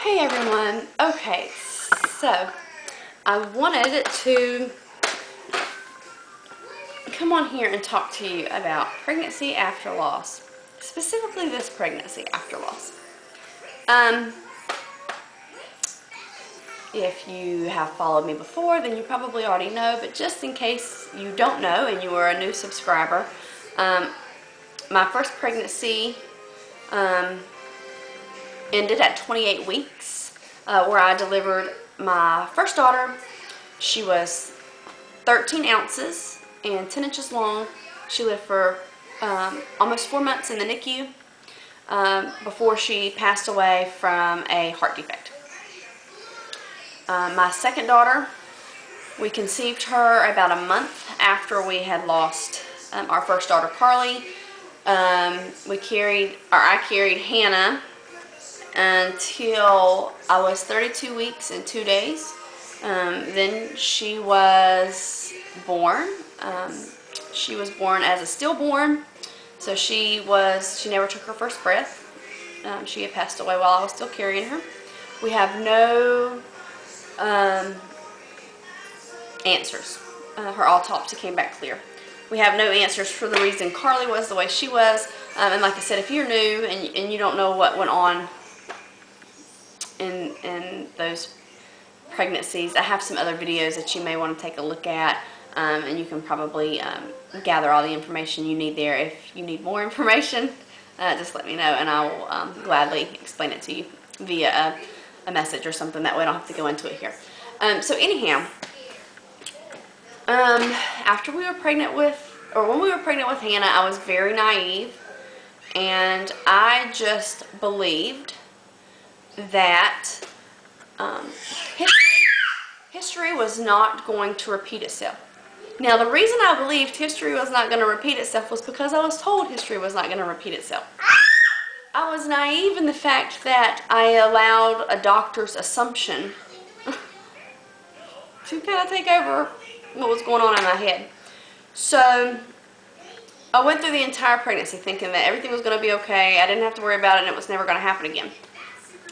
Hey everyone. Okay, so I wanted to come on here and talk to you about pregnancy after loss, specifically this pregnancy after loss. If you have followed me before, then you probably already know, but just in case you don't know and you are a new subscriber, my first pregnancy ended at 28 weeks, where I delivered my first daughter. She was 13 ounces and 10 inches long. She lived for almost 4 months in the NICU before she passed away from a heart defect. My second daughter, we conceived her about a month after we had lost our first daughter, Carly. I carried Hannah until I was 32 weeks and 2 days. Then she was born. She was born as a stillborn, so she never took her first breath. She had passed away while I was still carrying her. We have no answers. Her autopsy came back clear. We have no answers for the reason Carly was the way she was. And like I said, if you're new and you don't know what went on in those pregnancies, I have some other videos that you may want to take a look at, and you can probably gather all the information you need there. If you need more information, just let me know and I will gladly explain it to you via a message or something. That way I don't have to go into it here. So anyhow, when we were pregnant with Hannah, I was very naive, and I just believed that history was not going to repeat itself. Now, the reason I believed history was not going to repeat itself was because I was told history was not going to repeat itself. I was naive in the fact that I allowed a doctor's assumption to kind of take over what was going on in my head. So I went through the entire pregnancy thinking that everything was going to be okay, I didn't have to worry about it, and it was never going to happen again.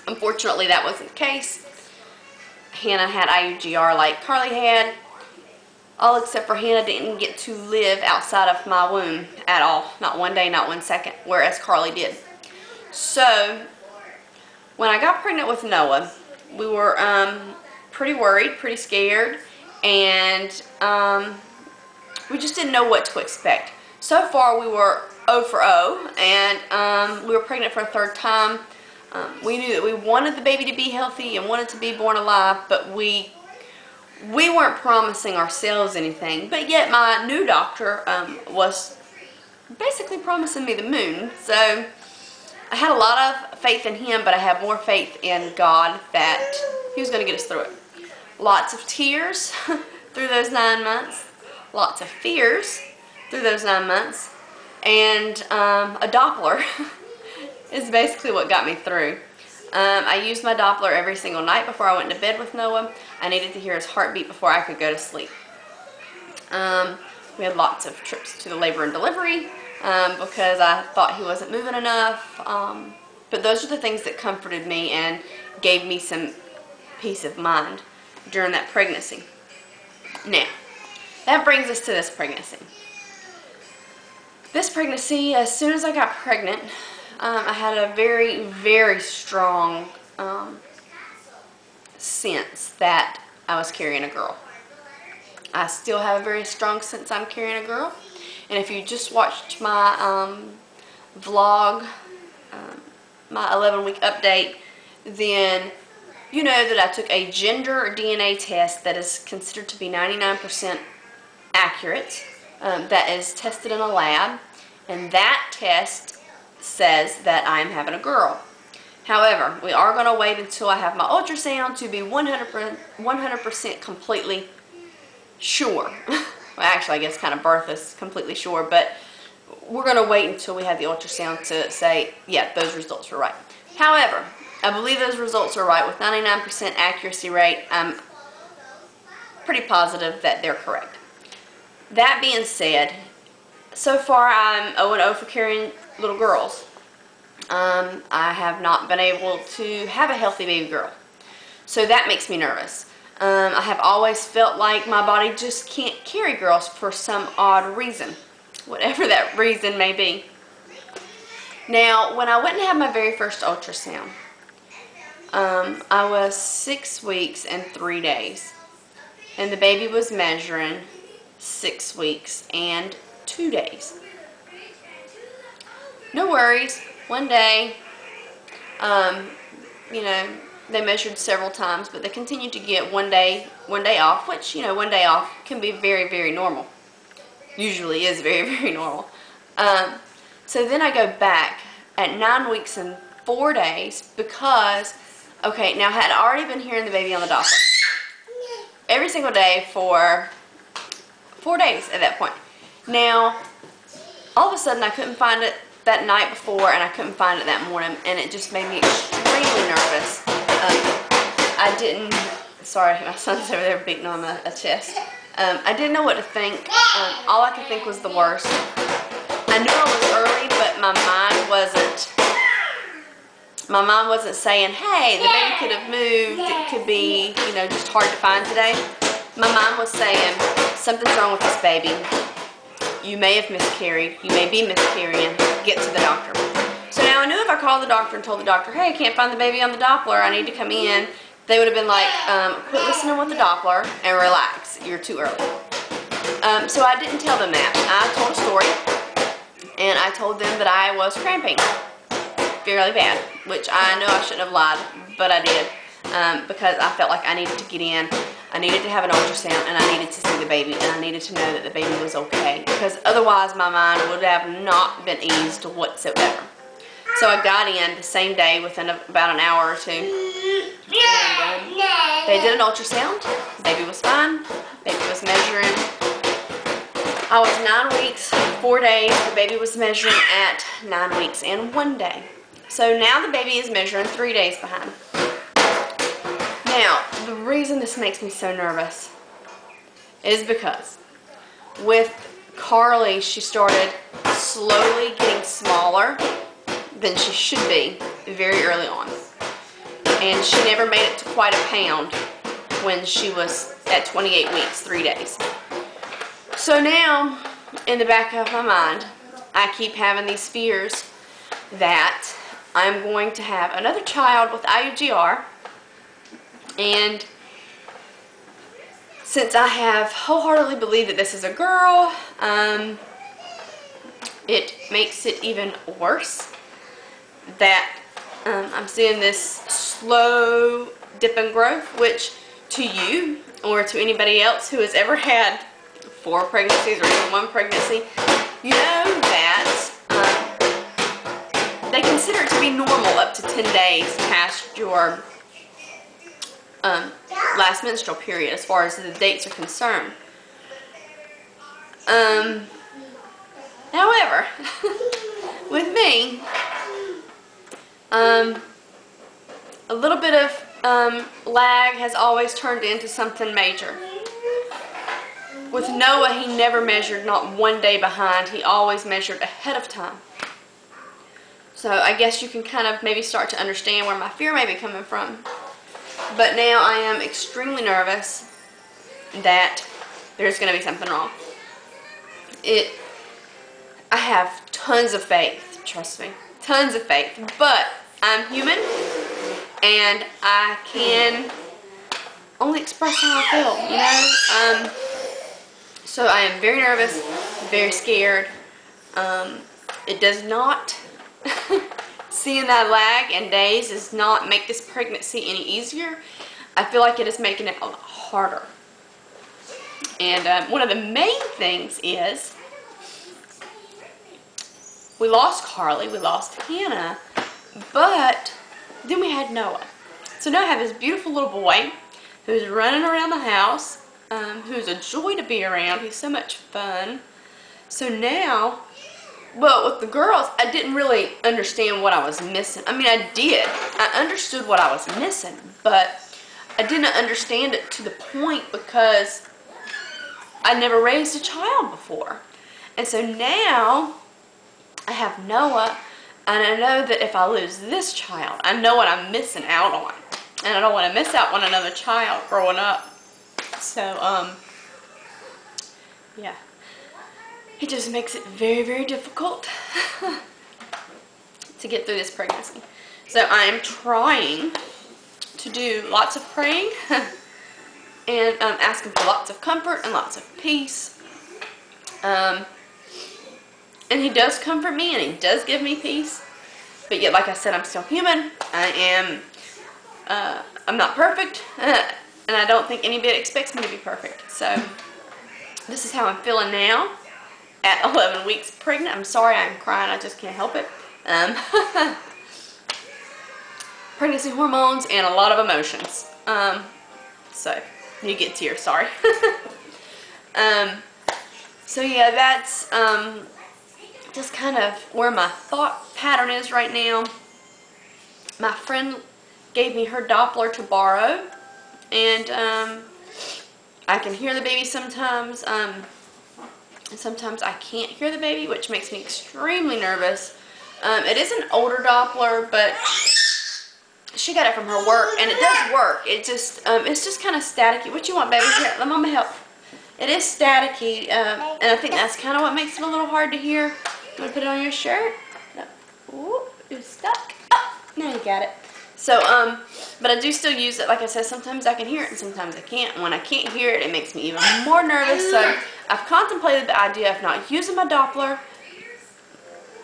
Unfortunately, that wasn't the case. Hannah had IUGR like Carly had, all except for Hannah didn't get to live outside of my womb at all. Not one day, not 1 second, whereas Carly did. So when I got pregnant with Noah, we were pretty worried, pretty scared, and we just didn't know what to expect. So far, we were 0 for 0, and we were pregnant for a third time. We knew that we wanted the baby to be healthy and wanted to be born alive, but we weren't promising ourselves anything. But yet my new doctor was basically promising me the moon. So I had a lot of faith in him, but I have more faith in God that he was going to get us through it. Lots of tears through those 9 months, lots of fears through those 9 months, and a Doppler is basically what got me through. I used my Doppler every single night before I went to bed with Noah. I needed to hear his heartbeat before I could go to sleep. We had lots of trips to the labor and delivery because I thought he wasn't moving enough. But those are the things that comforted me and gave me some peace of mind during that pregnancy. Now, that brings us to this pregnancy. This pregnancy, as soon as I got pregnant, I had a very, very strong sense that I was carrying a girl. I still have a very strong sense I'm carrying a girl. And if you just watched my vlog, my 11-week update, then you know that I took a gender DNA test that is considered to be 99% accurate. That is tested in a lab, and that test says that I am having a girl. However, we are going to wait until I have my ultrasound to be 100% completely sure. Well, actually, I guess kind of birth is completely sure, but we're going to wait until we have the ultrasound to say, yeah, those results were right. However, I believe those results are right. With 99% accuracy rate, I'm pretty positive that they're correct. That being said, so far I'm 0 and 0 for carrying little girls. I have not been able to have a healthy baby girl. So that makes me nervous. I have always felt like my body just can't carry girls for some odd reason, whatever that reason may be. Now, when I went and had my very first ultrasound, I was 6 weeks and 3 days, and the baby was measuring 6 weeks and 2 days. No worries. One day, you know, they measured several times, but they continued to get one day off, which, you know, one day off can be very, very normal. Usually is very, very normal. So then I go back at 9 weeks and 4 days because, okay, now I had already been hearing the baby on the Doppler every single day for 4 days at that point. Now, all of a sudden I couldn't find it that night before, and I couldn't find it that morning, and it just made me extremely nervous. I didn't, sorry, my son's over there beating on a chest. I didn't know what to think. All I could think was the worst. I knew I was early, but my mind wasn't saying, hey, the baby could have moved, it could be, you know, just hard to find today. My mind was saying, something's wrong with this baby. You may have miscarried, you may be miscarrying, get to the doctor. So now I knew if I called the doctor and told the doctor, hey, I can't find the baby on the Doppler, I need to come in, they would have been like, quit listening with the Doppler and relax, you're too early. So I didn't tell them that. I told a story, and I told them that I was cramping fairly bad, which I know I shouldn't have lied, but I did, because I felt like I needed to get in. I needed to have an ultrasound, and I needed to see the baby, and I needed to know that the baby was okay, because otherwise my mind would have not been eased whatsoever. So I got in the same day within about an hour or two, and they did an ultrasound. The baby was fine. The baby was measuring. I was 9 weeks, 4 days. The baby was measuring at 9 weeks and 1 day. So now the baby is measuring 3 days behind. Now, the reason this makes me so nervous is because with Carly, she started slowly getting smaller than she should be very early on. And she never made it to quite a pound when she was at 28 weeks, 3 days. So now, in the back of my mind, I keep having these fears that I'm going to have another child with IUGR. And since I have wholeheartedly believed that this is a girl, it makes it even worse that I'm seeing this slow dip in growth, which to you or to anybody else who has ever had 4 pregnancies or even 1 pregnancy, you know that they consider it to be normal up to 10 days past your last menstrual period as far as the dates are concerned. However, with me, a little bit of lag has always turned into something major. With Noah, he never measured not 1 day behind. He always measured ahead of time. So I guess you can kind of maybe start to understand where my fear may be coming from. But now I am extremely nervous that there's going to be something wrong. I have tons of faith, trust me, tons of faith. But I'm human, and I can only express how I feel, you know. So I am very nervous, very scared. It does not, seeing that lag in days does not make this pregnancy any easier. I feel like it is making it a lot harder. And one of the main things is we lost Carly, we lost Hannah, but then we had Noah. So now I have this beautiful little boy who's running around the house, who's a joy to be around. He's so much fun. So now, well, with the girls, I didn't really understand what I was missing. I mean, I did. I understood what I was missing, but I didn't understand it to the point because I never raised a child before. And so now I have Noah. And I know that if I lose this child, I know what I'm missing out on. And I don't want to miss out on another child growing up. So, yeah. It just makes it very, very difficult to get through this pregnancy. So I am trying to do lots of praying and asking for lots of comfort and lots of peace. And He does comfort me and He does give me peace. But yet, like I said, I'm still human. I'm not perfect. And I don't think anybody expects me to be perfect. So this is how I'm feeling now at 11 weeks pregnant. I'm sorry I'm crying. I just can't help it. Pregnancy hormones and a lot of emotions. So you get tears, sorry. So yeah, that's just kind of where my thought pattern is right now. My friend gave me her Doppler to borrow, and I can hear the baby sometimes. And sometimes I can't hear the baby, which makes me extremely nervous. It is an older Doppler, but she got it from her work, and it does work. It just, it's just kind of staticky. What you want, baby? Here, let Mama help. It is staticky, and I think that's kind of what makes it a little hard to hear. You want to put it on your shirt? No. Ooh, it's stuck. Oh, now you got it. So, but I do still use it. Like I said, sometimes I can hear it and sometimes I can't. And when I can't hear it, it makes me even more nervous. So I've contemplated the idea of not using my Doppler.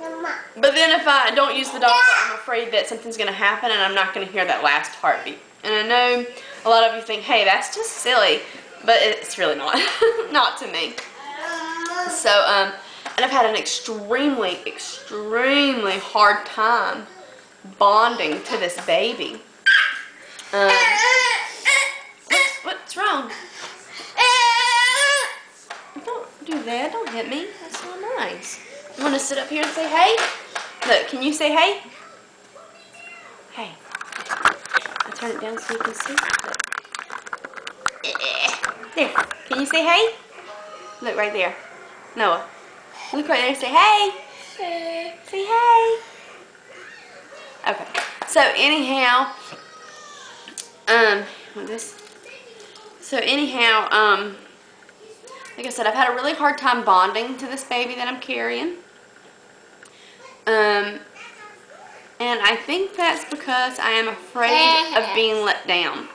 But then if I don't use the Doppler, I'm afraid that something's going to happen and I'm not going to hear that last heartbeat. And I know a lot of you think, hey, that's just silly. But it's really not. Not to me. So, and I've had an extremely, extremely hard time bonding to this baby. What's wrong? Don't do that. Don't hit me. That's not nice. You want to sit up here and say hey? Look, can you say hey? Hey. I'll turn it down so you can see. Look. There. Can you say hey? Look right there. Noah. Look right there and say hey. Say hey. Okay. So anyhow, like I said, I've had a really hard time bonding to this baby that I'm carrying. And I think that's because I am afraid of being let down.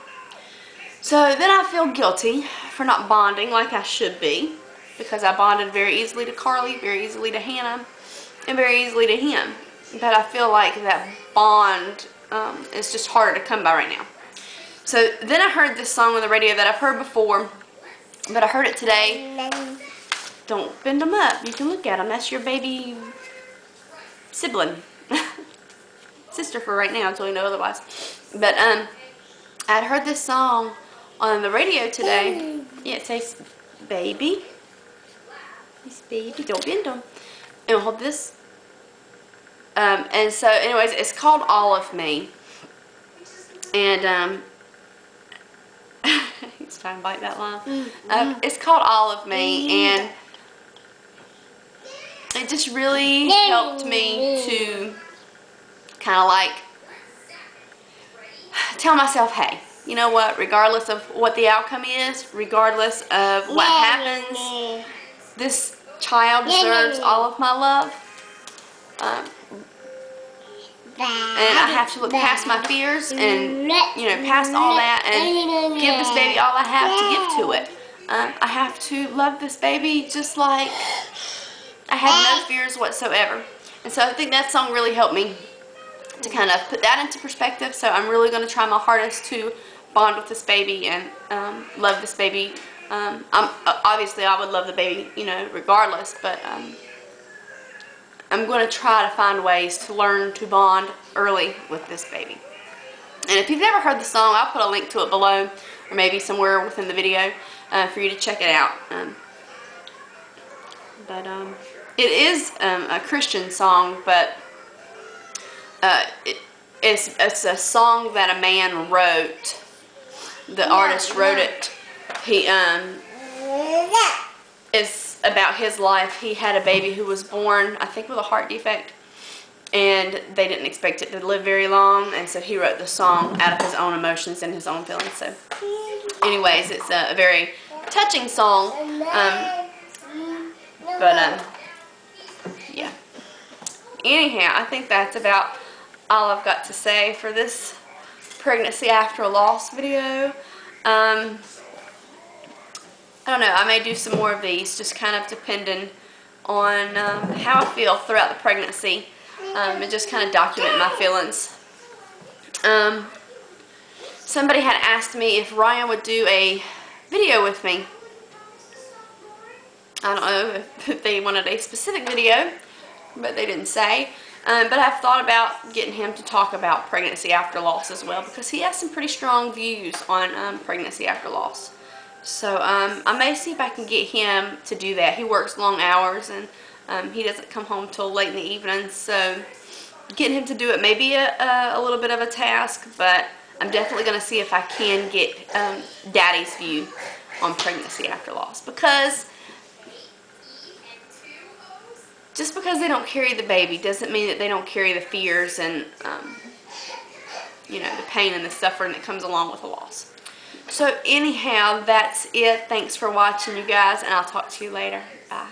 So then I feel guilty for not bonding like I should be, because I bonded very easily to Carly, very easily to Hannah, and very easily to him. But I feel like that bond is just harder to come by right now. So then I heard this song on the radio that I've heard before, but I heard it today. Don't bend them up. You can look at them. That's your baby sibling. Sister for right now until you know otherwise. But I'd heard this song on the radio today. Yeah, it says, baby. This baby. Don't bend them. And we'll hold this. And so, anyways, it's called All of Me. And, he's trying to bite that line. It's called All of Me, and it just really helped me to kind of like tell myself, hey, you know what, regardless of what the outcome is, regardless of what happens, this child deserves all of my love. And I have to look past my fears and, you know, past all that and give this baby all I have to give to it. I have to love this baby just like I have no fears whatsoever. And so I think that song really helped me to kind of put that into perspective. So I'm really going to try my hardest to bond with this baby and love this baby. Obviously, I would love the baby, you know, regardless, but I'm going to try to find ways to learn to bond early with this baby. And if you've never heard the song, I'll put a link to it below, or maybe somewhere within the video for you to check it out. It is a Christian song, but it's a song that a man wrote. The artist wrote it. He it's about his life. He had a baby who was born, I think, with a heart defect, and they didn't expect it to live very long, and so he wrote the song out of his own emotions and his own feelings. So anyways, it's a very touching song, yeah. Anyhow, I think that's about all I've got to say for this pregnancy after a loss video. I don't know, I may do some more of these, just kind of depending on how I feel throughout the pregnancy, and just kind of document my feelings. Somebody had asked me if Ryan would do a video with me. I don't know if they wanted a specific video, but they didn't say. But I've thought about getting him to talk about pregnancy after loss as well, because he has some pretty strong views on pregnancy after loss. So I may see if I can get him to do that. He works long hours, and he doesn't come home till late in the evening, so getting him to do it may be a little bit of a task, but I'm definitely going to see if I can get Daddy's view on pregnancy after loss, because just because they don't carry the baby doesn't mean that they don't carry the fears and, you know, the pain and the suffering that comes along with a loss. So anyhow, that's it. Thanks for watching, you guys, and I'll talk to you later. Bye.